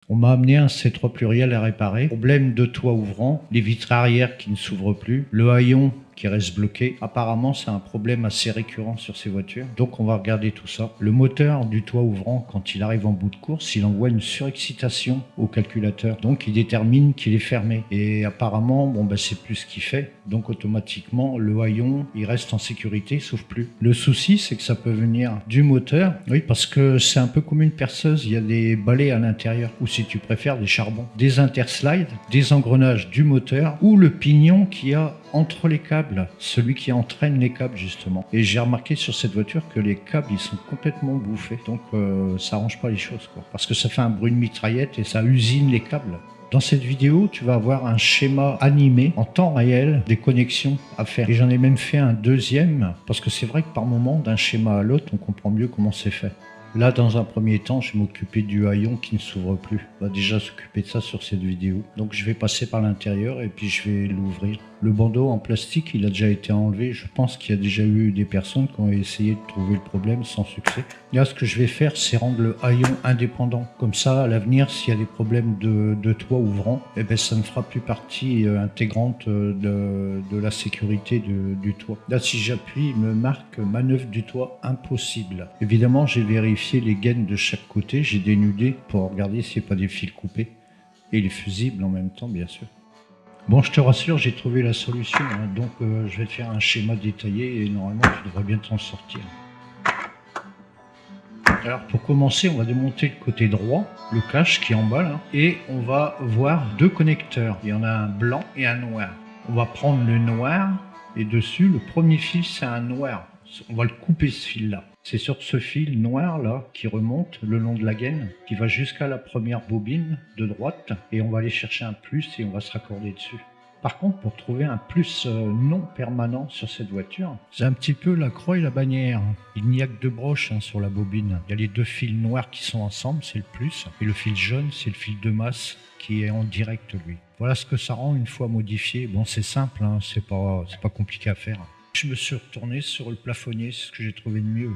On m'a amené un C3 pluriel à réparer. Problème de toit ouvrant, les vitres arrière qui ne s'ouvrent plus, le haillon qui reste bloqué. Apparemment, c'est un problème assez récurrent sur ces voitures. Donc, on va regarder tout ça. Le moteur du toit ouvrant, quand il arrive en bout de course, il envoie une surexcitation au calculateur. Donc, il détermine qu'il est fermé. Et apparemment, c'est plus ce qu'il fait. Donc, automatiquement, le haillon, il reste en sécurité, sauf plus. Le souci, c'est que ça peut venir du moteur. Oui, parce que c'est un peu comme une perceuse. Il y a des balais à l'intérieur, ou si tu préfères, des charbons. Des interslides, des engrenages du moteur, ou le pignon qu'il y a entre les câbles, celui qui entraîne les câbles justement. Et j'ai remarqué sur cette voiture que les câbles ils sont complètement bouffés, donc ça arrange pas les choses quoi, parce que ça fait un bruit de mitraillette et ça usine les câbles. Dans cette vidéo, tu vas avoir un schéma animé en temps réel des connexions à faire. Et j'en ai même fait un deuxième, parce que c'est vrai que par moment, d'un schéma à l'autre, on comprend mieux comment c'est fait. Là, dans un premier temps, je vais m'occuper du haillon qui ne s'ouvre plus. On va déjà s'occuper de ça sur cette vidéo. Donc, je vais passer par l'intérieur et puis je vais l'ouvrir. Le bandeau en plastique, il a déjà été enlevé. Je pense qu'il y a déjà eu des personnes qui ont essayé de trouver le problème sans succès. Là, ce que je vais faire, c'est rendre le haillon indépendant. Comme ça, à l'avenir, s'il y a des problèmes de toit ouvrant, ça ne fera plus partie intégrante de la sécurité du toit. Là, si j'appuie, il me marque manœuvre du toit impossible. Évidemment, j'ai vérifié les gaines de chaque côté. J'ai dénudé pour regarder s'il n'y a pas des fils coupés. Et les fusibles en même temps, bien sûr. Bon, je te rassure, j'ai trouvé la solution. Donc, je vais te faire un schéma détaillé et normalement, tu devrais bien t'en sortir. Alors, pour commencer, on va démonter le côté droit, le cache qui est en bas, là, et on va voir deux connecteurs. Il y en a un blanc et un noir. On va prendre le noir et dessus, le premier fil, c'est un noir. On va le couper, ce fil-là. C'est sur ce fil noir là qui remonte le long de la gaine, qui va jusqu'à la première bobine de droite, et on va aller chercher un plus et on va se raccorder dessus. Par contre, pour trouver un plus non permanent sur cette voiture, c'est un petit peu la croix et la bannière. Il n'y a que deux broches sur la bobine. Il y a les deux fils noirs qui sont ensemble, c'est le plus, et le fil jaune, c'est le fil de masse qui est en direct lui. Voilà ce que ça rend une fois modifié. Bon, c'est simple, c'est pas compliqué à faire. Je me suis retourné sur le plafonnier, c'est ce que j'ai trouvé de mieux,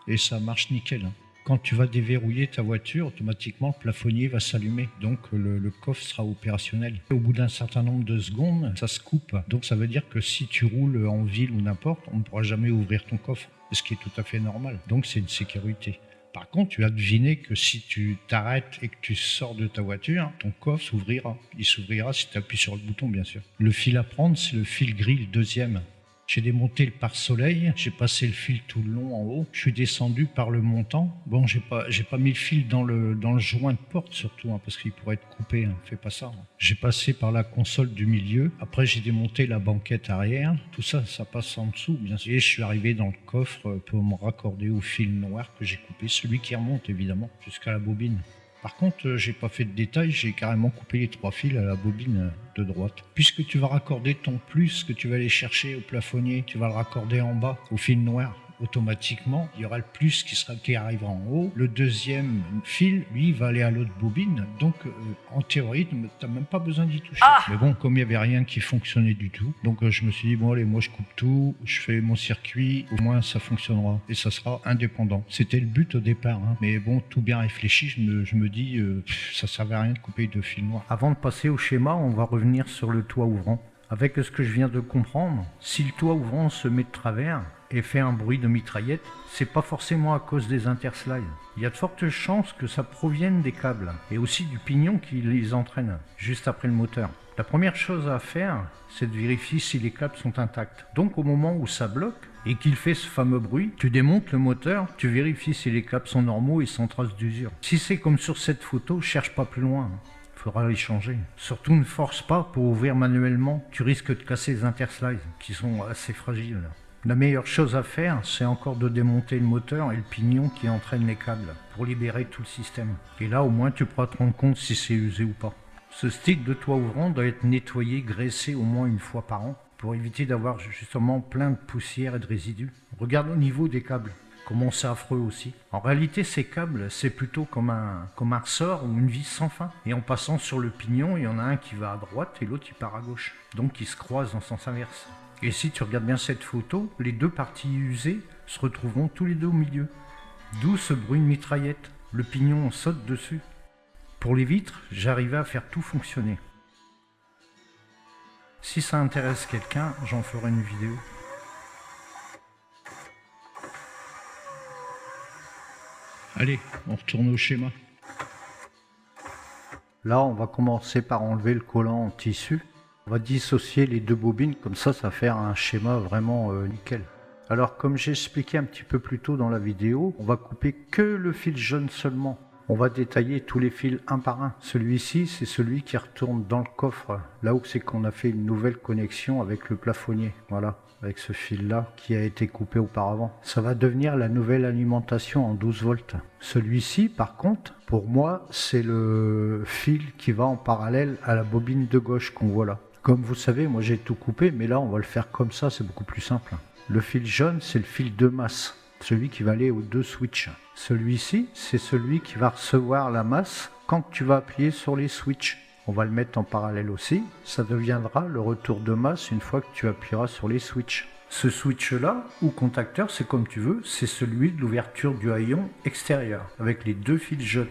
et ça marche nickel. Quand tu vas déverrouiller ta voiture, automatiquement le plafonnier va s'allumer, donc le coffre sera opérationnel. Au bout d'un certain nombre de secondes, ça se coupe, donc ça veut dire que si tu roules en ville ou n'importe, on ne pourra jamais ouvrir ton coffre, ce qui est tout à fait normal, donc c'est une sécurité. Par contre, tu as deviné que si tu t'arrêtes et que tu sors de ta voiture, ton coffre s'ouvrira. Il s'ouvrira si tu appuies sur le bouton, bien sûr. Le fil à prendre, c'est le fil gris, le deuxième. J'ai démonté le pare-soleil, j'ai passé le fil tout le long en haut, je suis descendu par le montant. Bon, j'ai pas mis le fil dans le joint de porte surtout, parce qu'il pourrait être coupé, fais pas ça. J'ai passé par la console du milieu, après j'ai démonté la banquette arrière, tout ça, ça passe en dessous, bien sûr. Et je suis arrivé dans le coffre pour me raccorder au fil noir que j'ai coupé, celui qui remonte évidemment, jusqu'à la bobine. Par contre, j'ai pas fait de détail, j'ai carrément coupé les trois fils à la bobine de droite. Puisque tu vas raccorder ton plus que tu vas aller chercher au plafonnier, tu vas le raccorder en bas au fil noir. Automatiquement, il y aura le plus qui arrivera en haut. Le deuxième fil, lui, va aller à l'autre bobine. Donc, en théorie, tu n'as même pas besoin d'y toucher. Mais bon, comme il n'y avait rien qui fonctionnait du tout, donc je me suis dit, bon allez, moi je coupe tout, je fais mon circuit, au moins ça fonctionnera. Et ça sera indépendant. C'était le but au départ. Mais bon, tout bien réfléchi, je me dis, ça ne servait à rien de couper deux fils noirs. Avant de passer au schéma, on va revenir sur le toit ouvrant. Avec ce que je viens de comprendre, si le toit ouvrant se met de travers et fait un bruit de mitraillette, c'est pas forcément à cause des interslides. Il y a de fortes chances que ça provienne des câbles et aussi du pignon qui les entraîne juste après le moteur. La première chose à faire, c'est de vérifier si les câbles sont intacts. Donc au moment où ça bloque et qu'il fait ce fameux bruit, tu démontes le moteur, tu vérifies si les câbles sont normaux et sans trace d'usure. Si c'est comme sur cette photo, cherche pas plus loin. Il faudra les changer. Surtout ne force pas pour ouvrir manuellement, tu risques de casser les interslides qui sont assez fragiles. La meilleure chose à faire, c'est encore de démonter le moteur et le pignon qui entraîne les câbles pour libérer tout le système. Et là, au moins, tu pourras te rendre compte si c'est usé ou pas. Ce stick de toit ouvrant doit être nettoyé, graissé au moins une fois par an pour éviter d'avoir justement plein de poussière et de résidus. Regarde au niveau des câbles. Comment c'est affreux aussi. En réalité, ces câbles, c'est plutôt comme un ressort ou une vis sans fin. Et en passant sur le pignon, il y en a un qui va à droite et l'autre qui part à gauche. Donc ils se croisent en sens inverse. Et si tu regardes bien cette photo, les deux parties usées se retrouveront tous les deux au milieu. D'où ce bruit de mitraillette. Le pignon saute dessus. Pour les vitres, j'arrivais à faire tout fonctionner. Si ça intéresse quelqu'un, j'en ferai une vidéo. Allez, on retourne au schéma. Là, on va commencer par enlever le collant en tissu. On va dissocier les deux bobines, comme ça va faire un schéma vraiment nickel. Alors, comme j'ai expliqué un petit peu plus tôt dans la vidéo, on va couper que le fil jaune seulement. On va détailler tous les fils un par un. Celui-ci, c'est celui qui retourne dans le coffre, là où c'est qu'on a fait une nouvelle connexion avec le plafonnier. Voilà, avec ce fil-là qui a été coupé auparavant. Ça va devenir la nouvelle alimentation en 12 volts. Celui-ci, par contre, pour moi, c'est le fil qui va en parallèle à la bobine de gauche qu'on voit là. Comme vous savez, moi j'ai tout coupé, mais là on va le faire comme ça, c'est beaucoup plus simple. Le fil jaune, c'est le fil de masse, celui qui va aller aux deux switches. Celui-ci, c'est celui qui va recevoir la masse quand tu vas appuyer sur les switches. On va le mettre en parallèle aussi. Ça deviendra le retour de masse une fois que tu appuieras sur les switches. Ce switch-là, ou contacteur, c'est comme tu veux, c'est celui de l'ouverture du haillon extérieur, avec les deux fils jaunes,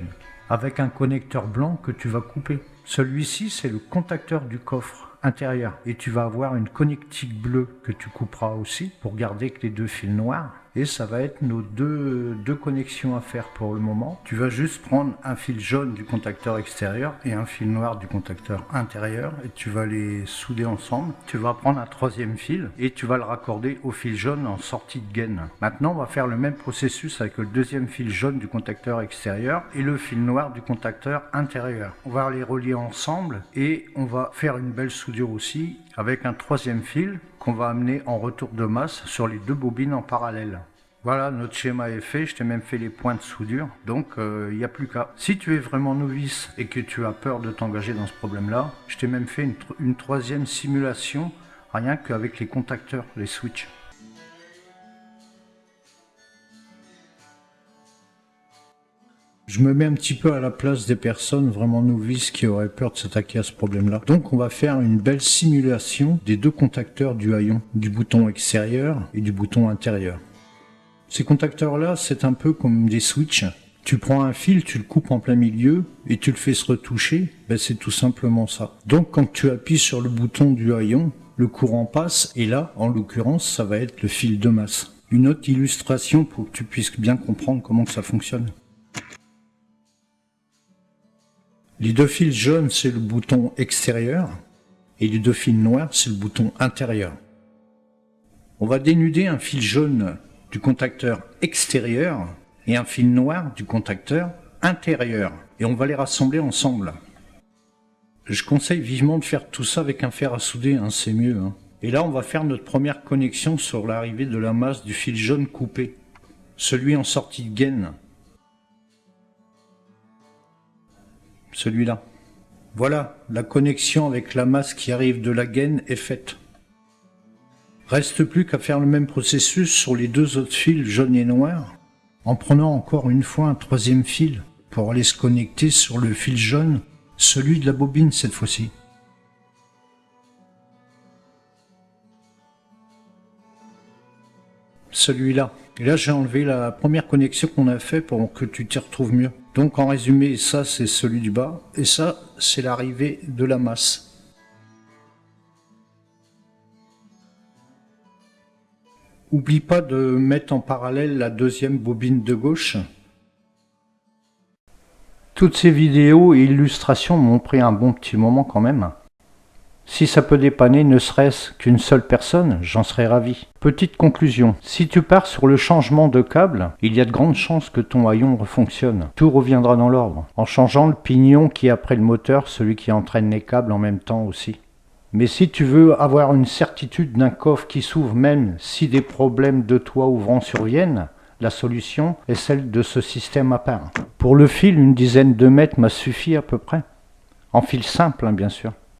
avec un connecteur blanc que tu vas couper. Celui-ci, c'est le contacteur du coffre intérieur. Et tu vas avoir une connectique bleue que tu couperas aussi pour garder que les deux fils noirs. Et ça va être nos deux connexions à faire pour le moment. Tu vas juste prendre un fil jaune du contacteur extérieur et un fil noir du contacteur intérieur et tu vas les souder ensemble. Tu vas prendre un troisième fil et tu vas le raccorder au fil jaune en sortie de gaine. Maintenant, on va faire le même processus avec le deuxième fil jaune du contacteur extérieur et le fil noir du contacteur intérieur. On va les relier ensemble et on va faire une belle soudure aussi avec un troisième fil qu'on va amener en retour de masse sur les deux bobines en parallèle. Voilà, notre schéma est fait, je t'ai même fait les points de soudure, donc il n'y a plus qu'à. Si tu es vraiment novice et que tu as peur de t'engager dans ce problème-là, je t'ai même fait une troisième simulation, rien qu'avec les contacteurs, les switches. Je me mets un petit peu à la place des personnes vraiment novices qui auraient peur de s'attaquer à ce problème-là. Donc on va faire une belle simulation des deux contacteurs du haillon, du bouton extérieur et du bouton intérieur. Ces contacteurs-là, c'est un peu comme des switches. Tu prends un fil, tu le coupes en plein milieu et tu le fais se retoucher, ben c'est tout simplement ça. Donc quand tu appuies sur le bouton du haillon, le courant passe et là, en l'occurrence, ça va être le fil de masse. Une autre illustration pour que tu puisses bien comprendre comment ça fonctionne. Les deux fils jaunes, c'est le bouton extérieur et les deux fils noirs, c'est le bouton intérieur. On va dénuder un fil jaune du contacteur extérieur et un fil noir du contacteur intérieur et on va les rassembler ensemble. Je conseille vivement de faire tout ça avec un fer à souder, hein, c'est mieux. Hein. Et là, on va faire notre première connexion sur l'arrivée de la masse du fil jaune coupé, celui en sortie de gaine. Celui-là. Voilà, la connexion avec la masse qui arrive de la gaine est faite. Reste plus qu'à faire le même processus sur les deux autres fils jaune et noir, en prenant encore une fois un troisième fil pour aller se connecter sur le fil jaune, celui de la bobine cette fois-ci. Celui-là. Et là, j'ai enlevé la première connexion qu'on a fait pour que tu t'y retrouves mieux. Donc, en résumé, ça, c'est celui du bas. Et ça, c'est l'arrivée de la masse. Oublie pas de mettre en parallèle la deuxième bobine de gauche. Toutes ces vidéos et illustrations m'ont pris un bon petit moment quand même. Si ça peut dépanner ne serait-ce qu'une seule personne, j'en serais ravi. Petite conclusion, si tu pars sur le changement de câble, il y a de grandes chances que ton haillon refonctionne. Tout reviendra dans l'ordre, en changeant le pignon qui est après le moteur, celui qui entraîne les câbles en même temps aussi. Mais si tu veux avoir une certitude d'un coffre qui s'ouvre même si des problèmes de toit ouvrant surviennent, la solution est celle de ce système à part. Pour le fil, une dizaine de mètres m'a suffi à peu près. En fil simple, hein, bien sûr.